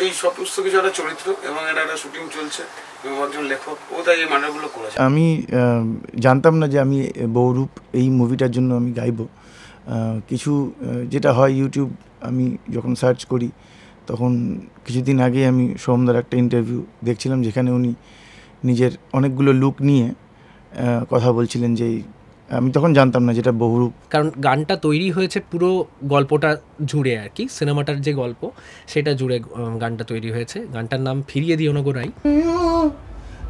এই সমস্ত কিছু একটা চরিত্র এবং এটা একটা শুটিং চলছে এবং একজন লেখক ও তাই এই মার্ডারগুলো করেছে। আমি জানতাম না যে আমি বহুরূপ এই মুভিটার জন্য আমি গাইবো। কিছু যেটা হয় ইউটিউব আমি যখন সার্চ করি তখন কিছুদিন আগে আমি সোমদার একটা ইন্টারভিউ দেখছিলাম যেখানে উনি নিজের অনেকগুলো লুক নিয়ে কথা বলছিলেন যে আমি তখন জানতাম না যেটা বহুরূপ। কারণ গানটা তৈরি হয়েছে পুরো গল্পটা জুড়ে আর কি, সিনেমাটার যে গল্প সেটা জুড়ে গানটা তৈরি হয়েছে। গানটার নাম ফিরিয়ে দিও না গো রাই।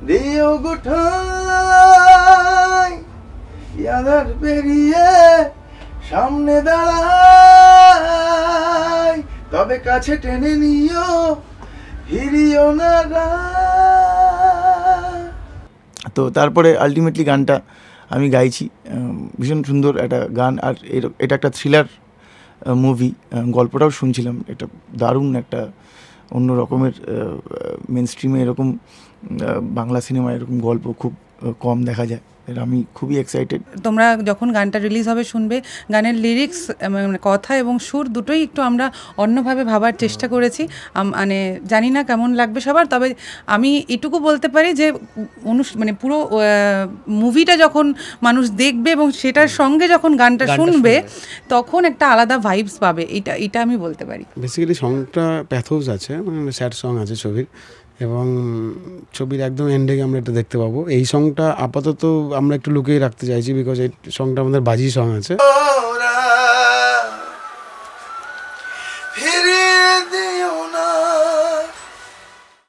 দিও গো ঠাই ইয়াদার পেরিয়ে সামনে দাঁড়াই, তবে কাছে টেনে নিও হিরিও না। তো তারপরে আলটিমেটলি গানটা আমি গাইছি। ভীষণ সুন্দর একটা গান, আর এটা একটা থ্রিলার মুভি। গল্পটাও শুনছিলাম, এটা দারুণ একটা অন্য রকমের। মেন স্ট্রিমে এরকম বাংলা সিনেমায় এরকম গল্প খুব কম দেখা যায়। আমি খুবই এক্সাইটেড। তোমরা যখন গানটা রিলিজ হবে শুনবে, গানের লিরিক্স মানে কথা এবং সুর দুটোই একটু আমরা অন্যভাবে ভাবার চেষ্টা করেছি। মানে জানি না কেমন লাগবে সবার, তবে আমি এটুকু বলতে পারি যে মানে পুরো মুভিটা যখন মানুষ দেখবে এবং সেটার সঙ্গে যখন গানটা শুনবে তখন একটা আলাদা ভাইবস পাবে, এটা আমি বলতে পারি। বেসিক্যালি সংটা প্যাথোস আছে, মানে স্যাড সং আছে ছবির, এবং ছবির একদম এন্ডে আমরা এটা দেখতে পাবো। এই সংটা আপাতত আমরা একটু লুকিয়ে রাখতে চাইছি বিকজ এই সংটা আমাদের বাজি সং আছে।